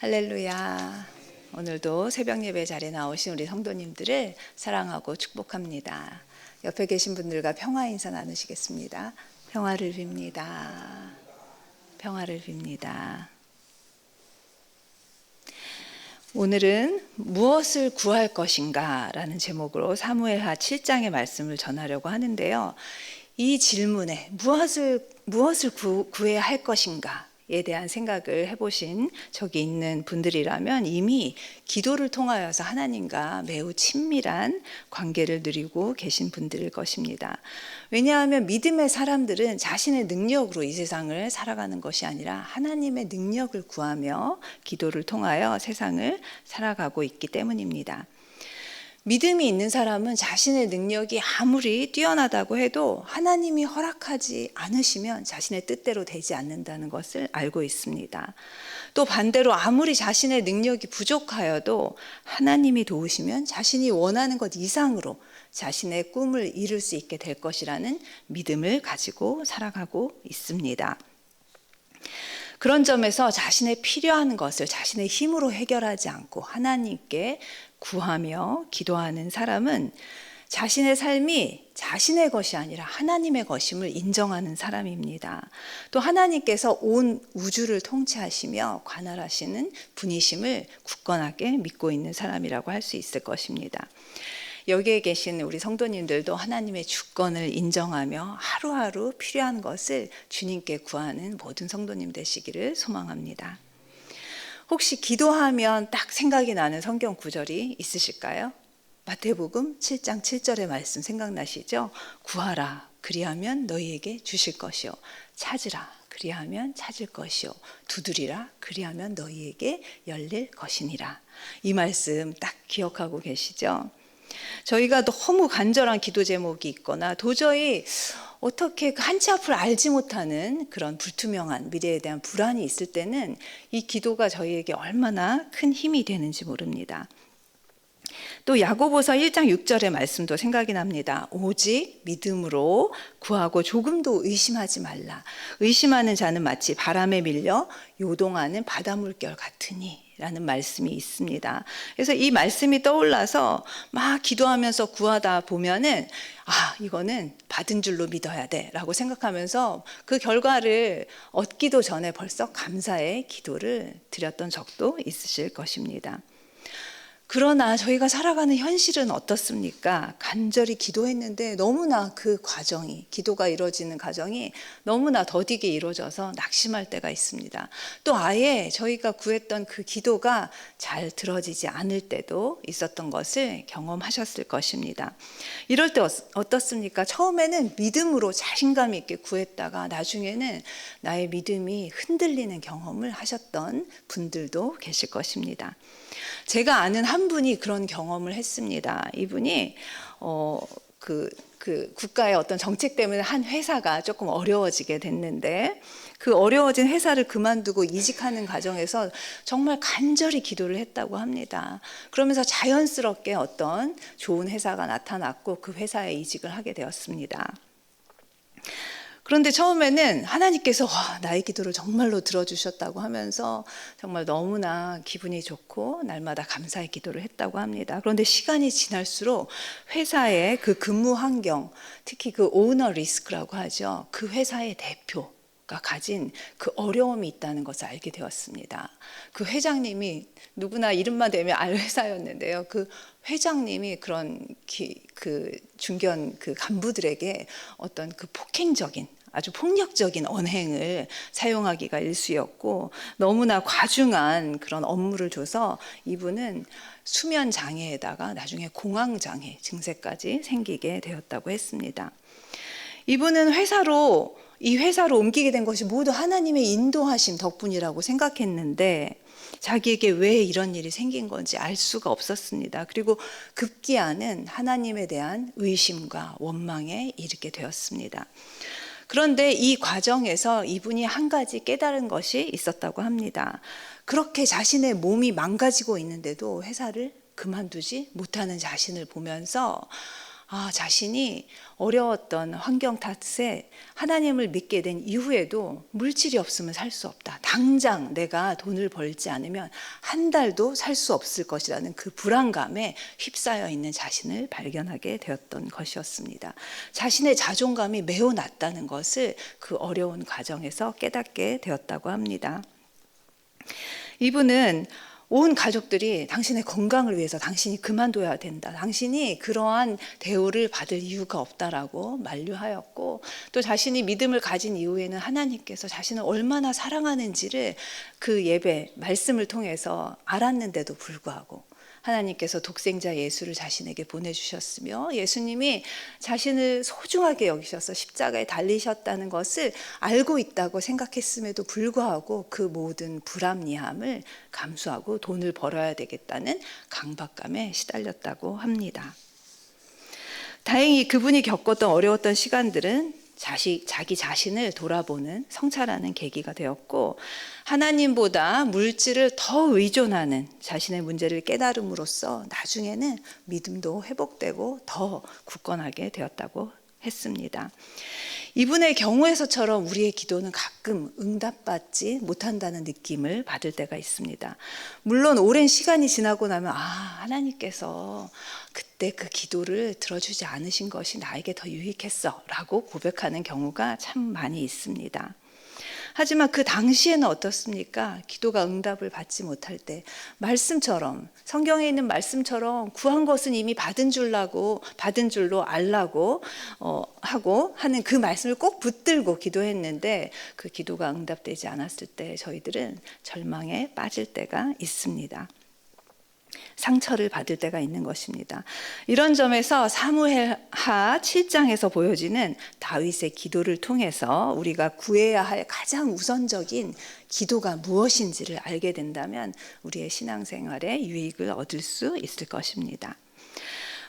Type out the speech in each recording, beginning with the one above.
할렐루야. 오늘도 새벽 예배 자리에 나오신 우리 성도님들을 사랑하고 축복합니다. 옆에 계신 분들과 평화 인사 나누시겠습니다. 평화를 빕니다. 평화를 빕니다. 오늘은 무엇을 구할 것인가 라는 제목으로 사무엘하 7장의 말씀을 전하려고 하는데요. 이 질문에 무엇을 구해야 할 것인가 에 대한 생각을 해보신 적이 있는 분들이라면 이미 기도를 통하여서 하나님과 매우 친밀한 관계를 누리고 계신 분들일 것입니다. 왜냐하면 믿음의 사람들은 자신의 능력으로 이 세상을 살아가는 것이 아니라 하나님의 능력을 구하며 기도를 통하여 세상을 살아가고 있기 때문입니다. 믿음이 있는 사람은 자신의 능력이 아무리 뛰어나다고 해도 하나님이 허락하지 않으시면 자신의 뜻대로 되지 않는다는 것을 알고 있습니다. 또 반대로 아무리 자신의 능력이 부족하여도 하나님이 도우시면 자신이 원하는 것 이상으로 자신의 꿈을 이룰 수 있게 될 것이라는 믿음을 가지고 살아가고 있습니다. 그런 점에서 자신의 필요한 것을 자신의 힘으로 해결하지 않고 하나님께 구하며 기도하는 사람은 자신의 삶이 자신의 것이 아니라 하나님의 것임을 인정하는 사람입니다. 또 하나님께서 온 우주를 통치하시며 관할하시는 분이심을 굳건하게 믿고 있는 사람이라고 할 수 있을 것입니다. 여기에 계신 우리 성도님들도 하나님의 주권을 인정하며 하루하루 필요한 것을 주님께 구하는 모든 성도님 되시기를 소망합니다. 혹시 기도하면 딱 생각이 나는 성경 구절이 있으실까요? 마태복음 7장 7절의 말씀 생각나시죠? 구하라 그리하면 너희에게 주실 것이요 찾으라 그리하면 찾을 것이요 두드리라 그리하면 너희에게 열릴 것이니라. 이 말씀 딱 기억하고 계시죠? 저희가 너무 간절한 기도 제목이 있거나 도저히 어떻게 한 치 앞을 알지 못하는 그런 불투명한 미래에 대한 불안이 있을 때는 이 기도가 저희에게 얼마나 큰 힘이 되는지 모릅니다. 또 야고보서 1장 6절의 말씀도 생각이 납니다. 오직 믿음으로 구하고 조금도 의심하지 말라. 의심하는 자는 마치 바람에 밀려 요동하는 바닷물결 같으니 라는 말씀이 있습니다. 그래서 이 말씀이 떠올라서 막 기도하면서 구하다 보면은 이거는 받은 줄로 믿어야 돼 라고 생각하면서 그 결과를 얻기도 전에 벌써 감사의 기도를 드렸던 적도 있으실 것입니다. 그러나 저희가 살아가는 현실은 어떻습니까? 간절히 기도했는데 너무나 그 과정이, 기도가 이루어지는 과정이 너무나 더디게 이루어져서 낙심할 때가 있습니다. 또 아예 저희가 구했던 그 기도가 잘 들어지지 않을 때도 있었던 것을 경험하셨을 것입니다. 이럴 때 어떻습니까? 처음에는 믿음으로 자신감 있게 구했다가 나중에는 나의 믿음이 흔들리는 경험을 하셨던 분들도 계실 것입니다. 제가 아는 한 분이 그런 경험을 했습니다. 이분이 국가의 어떤 정책 때문에 한 회사가 조금 어려워지게 됐는데 그 어려워진 회사를 그만두고 이직하는 과정에서 정말 간절히 기도를 했다고 합니다. 그러면서 자연스럽게 어떤 좋은 회사가 나타났고 그 회사에 이직을 하게 되었습니다. 그런데 처음에는 하나님께서 나의 기도를 정말로 들어주셨다고 하면서 정말 너무나 기분이 좋고 날마다 감사의 기도를 했다고 합니다. 그런데 시간이 지날수록 회사의 그 근무 환경, 특히 그 오너 리스크라고 하죠. 그 회사의 대표가 가진 그 어려움이 있다는 것을 알게 되었습니다. 그 회장님이 누구나 이름만 대면 알 회사였는데요. 그 회장님이 그런 중견 그 간부들에게 어떤 그 폭행적인 아주 폭력적인 언행을 사용하기가 일쑤였고 너무나 과중한 그런 업무를 줘서 이분은 수면 장애에다가 나중에 공황 장애 증세까지 생기게 되었다고 했습니다. 이분은 이 회사로 옮기게 된 것이 모두 하나님의 인도하심 덕분이라고 생각했는데 자기에게 왜 이런 일이 생긴 건지 알 수가 없었습니다. 그리고 급기야는 하나님에 대한 의심과 원망에 이르게 되었습니다. 그런데 이 과정에서 이분이 한 가지 깨달은 것이 있었다고 합니다. 그렇게 자신의 몸이 망가지고 있는데도 회사를 그만두지 못하는 자신을 보면서 자신이 어려웠던 환경 탓에 하나님을 믿게 된 이후에도 물질이 없으면 살 수 없다. 당장 내가 돈을 벌지 않으면 한 달도 살 수 없을 것이라는 그 불안감에 휩싸여 있는 자신을 발견하게 되었던 것이었습니다. 자신의 자존감이 매우 낮다는 것을 그 어려운 과정에서 깨닫게 되었다고 합니다. 이분은 온 가족들이 당신의 건강을 위해서 당신이 그만둬야 된다. 당신이 그러한 대우를 받을 이유가 없다라고 만류하였고, 또 자신이 믿음을 가진 이후에는 하나님께서 자신을 얼마나 사랑하는지를 그 예배, 말씀을 통해서 알았는데도 불구하고 하나님께서 독생자 예수를 자신에게 보내주셨으며, 예수님이 자신을 소중하게 여기셔서 십자가에 달리셨다는 것을 알고 있다고 생각했음에도 불구하고 그 모든 불합리함을 감수하고 돈을 벌어야 되겠다는 강박감에 시달렸다고 합니다. 다행히 그분이 겪었던 어려웠던 시간들은 자기 자신을 돌아보는 성찰하는 계기가 되었고, 하나님보다 물질을 더 의존하는 자신의 문제를 깨달음으로써 나중에는 믿음도 회복되고 더 굳건하게 되었다고 했습니다. 이분의 경우에서처럼 우리의 기도는 가끔 응답받지 못한다는 느낌을 받을 때가 있습니다. 물론 오랜 시간이 지나고 나면 하나님께서 그때 그 기도를 들어주지 않으신 것이 나에게 더 유익했어 라고 고백하는 경우가 참 많이 있습니다. 하지만 그 당시에는 어떻습니까? 기도가 응답을 받지 못할 때 말씀처럼, 성경에 있는 말씀처럼 구한 것은 이미 받은 줄로 알라고 하고 하는 그 말씀을 꼭 붙들고 기도했는데, 그 기도가 응답되지 않았을 때 저희들은 절망에 빠질 때가 있습니다. 상처를 받을 때가 있는 것입니다. 이런 점에서 사무엘하 7장에서 보여지는 다윗의 기도를 통해서 우리가 구해야 할 가장 우선적인 기도가 무엇인지를 알게 된다면 우리의 신앙생활에 유익을 얻을 수 있을 것입니다.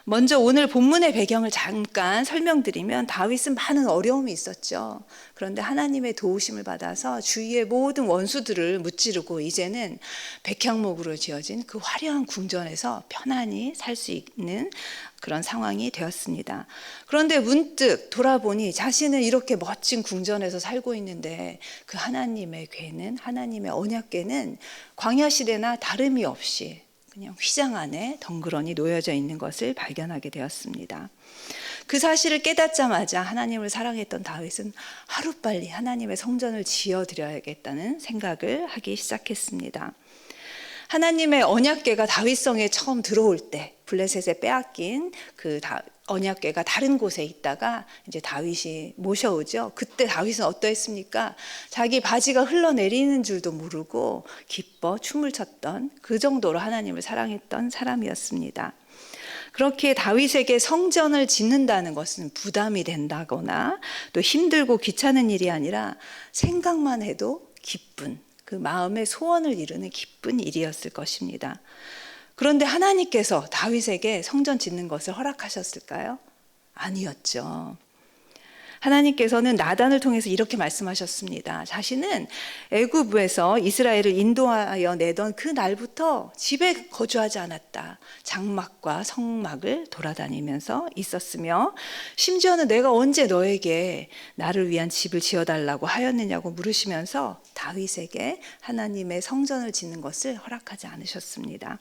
먼저 오늘 본문의 배경을 잠깐 설명드리면, 다윗은 많은 어려움이 있었죠. 그런데 하나님의 도우심을 받아서 주위의 모든 원수들을 무찌르고 이제는 백향목으로 지어진 그 화려한 궁전에서 편안히 살 수 있는 그런 상황이 되었습니다. 그런데 문득 돌아보니 자신은 이렇게 멋진 궁전에서 살고 있는데 그 하나님의 궤는, 하나님의 언약궤는 광야 시대나 다름이 없이 그냥 휘장 안에 덩그러니 놓여져 있는 것을 발견하게 되었습니다. 그 사실을 깨닫자마자 하나님을 사랑했던 다윗은 하루빨리 하나님의 성전을 지어드려야겠다는 생각을 하기 시작했습니다. 하나님의 언약궤가 다윗성에 처음 들어올 때 블레셋에 빼앗긴 그 언약궤가 다른 곳에 있다가 이제 다윗이 모셔오죠. 그때 다윗은 어떠했습니까? 자기 바지가 흘러내리는 줄도 모르고 기뻐 춤을 췄던, 그 정도로 하나님을 사랑했던 사람이었습니다. 그렇게 다윗에게 성전을 짓는다는 것은 부담이 된다거나 또 힘들고 귀찮은 일이 아니라 생각만 해도 기쁜, 그 마음의 소원을 이루는 기쁜 일이었을 것입니다. 그런데 하나님께서 다윗에게 성전 짓는 것을 허락하셨을까요? 아니었죠. 하나님께서는 나단을 통해서 이렇게 말씀하셨습니다. 자신은 애굽에서 이스라엘을 인도하여 내던 그 날부터 집에 거주하지 않았다. 장막과 성막을 돌아다니면서 있었으며, 심지어는 내가 언제 너에게 나를 위한 집을 지어달라고 하였느냐고 물으시면서 다윗에게 하나님의 성전을 짓는 것을 허락하지 않으셨습니다.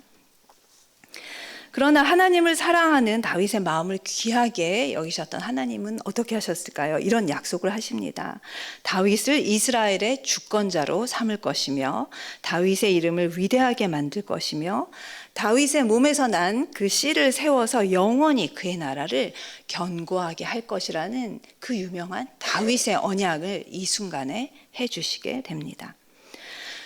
그러나 하나님을 사랑하는 다윗의 마음을 귀하게 여기셨던 하나님은 어떻게 하셨을까요? 이런 약속을 하십니다. 다윗을 이스라엘의 주권자로 삼을 것이며, 다윗의 이름을 위대하게 만들 것이며, 다윗의 몸에서 난 그 씨를 세워서 영원히 그의 나라를 견고하게 할 것이라는 그 유명한 다윗의 언약을 이 순간에 해주시게 됩니다.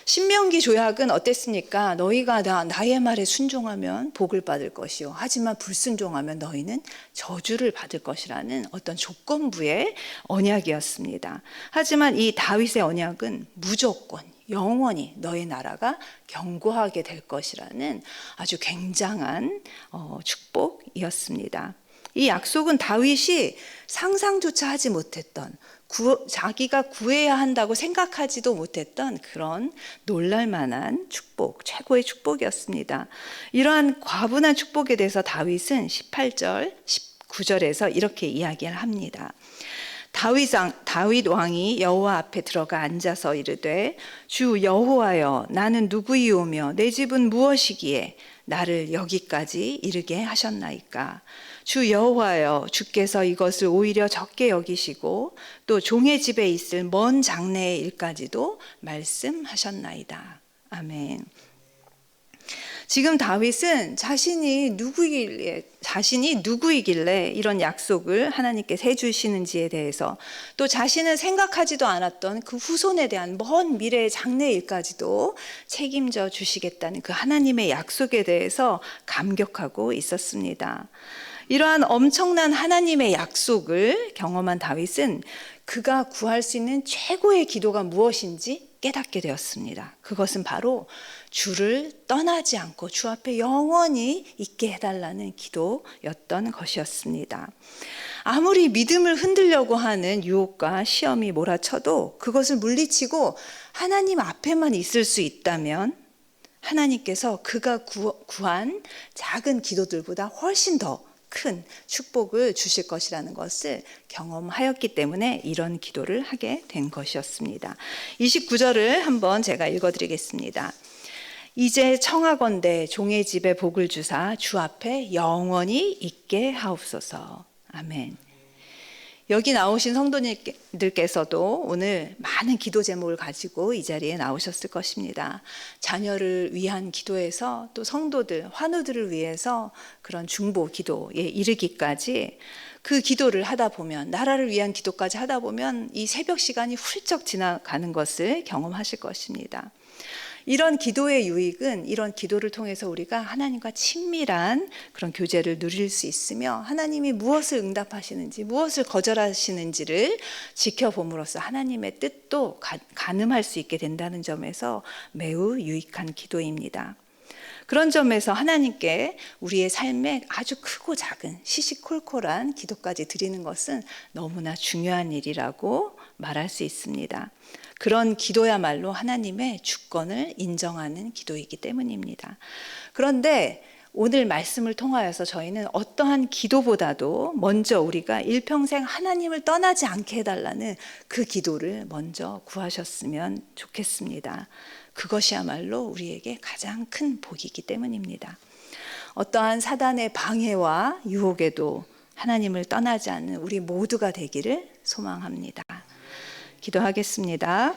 신명기 조약은 어땠습니까? 너희가 나의 말에 순종하면 복을 받을 것이요, 하지만 불순종하면 너희는 저주를 받을 것이라는 어떤 조건부의 언약이었습니다. 하지만 이 다윗의 언약은 무조건 영원히 너의 나라가 견고하게 될 것이라는 아주 굉장한 축복이었습니다. 이 약속은 다윗이 상상조차 하지 못했던, 자기가 구해야 한다고 생각하지도 못했던 그런 놀랄만한 축복, 최고의 축복이었습니다. 이러한 과분한 축복에 대해서 다윗은 18절, 9절에서 이렇게 이야기를 합니다. 다윗 왕이 여호와 앞에 들어가 앉아서 이르되 주 여호와여 나는 누구이오며 내 집은 무엇이기에 나를 여기까지 이르게 하셨나이까. 주 여호와여 주께서 이것을 오히려 적게 여기시고 또 종의 집에 있을 먼 장래의 일까지도 말씀하셨나이다. 아멘. 지금 다윗은 자신이 누구이길래 이런 약속을 하나님께 해주시는지에 대해서, 또 자신은 생각하지도 않았던 그 후손에 대한 먼 미래의 장래일까지도 책임져 주시겠다는 그 하나님의 약속에 대해서 감격하고 있었습니다. 이러한 엄청난 하나님의 약속을 경험한 다윗은 그가 구할 수 있는 최고의 기도가 무엇인지 깨닫게 되었습니다. 그것은 바로 주를 떠나지 않고 주 앞에 영원히 있게 해달라는 기도였던 것이었습니다. 아무리 믿음을 흔들려고 하는 유혹과 시험이 몰아쳐도 그것을 물리치고 하나님 앞에만 있을 수 있다면 하나님께서 그가 구한 작은 기도들보다 훨씬 더 큰 축복을 주실 것이라는 것을 경험하였기 때문에 이런 기도를 하게 된 것이었습니다. 29절을 한번 제가 읽어드리겠습니다. 이제 청하건대 종의 집에 복을 주사 주 앞에 영원히 있게 하옵소서. 아멘. 여기 나오신 성도님들께서도 오늘 많은 기도 제목을 가지고 이 자리에 나오셨을 것입니다. 자녀를 위한 기도에서 또 성도들, 환우들을 위해서 그런 중보 기도에 이르기까지 그 기도를 하다 보면, 나라를 위한 기도까지 하다 보면 이 새벽 시간이 훌쩍 지나가는 것을 경험하실 것입니다. 이런 기도의 유익은 이런 기도를 통해서 우리가 하나님과 친밀한 그런 교제를 누릴 수 있으며 하나님이 무엇을 응답하시는지 무엇을 거절하시는지를 지켜봄으로써 하나님의 뜻도 가늠할 수 있게 된다는 점에서 매우 유익한 기도입니다. 그런 점에서 하나님께 우리의 삶에 아주 크고 작은 시시콜콜한 기도까지 드리는 것은 너무나 중요한 일이라고 말할 수 있습니다. 그런 기도야말로 하나님의 주권을 인정하는 기도이기 때문입니다. 그런데 오늘 말씀을 통하여서 저희는 어떠한 기도보다도 먼저 우리가 일평생 하나님을 떠나지 않게 해달라는 그 기도를 먼저 구하셨으면 좋겠습니다. 그것이야말로 우리에게 가장 큰 복이기 때문입니다. 어떠한 사단의 방해와 유혹에도 하나님을 떠나지 않는 우리 모두가 되기를 소망합니다. 기도하겠습니다.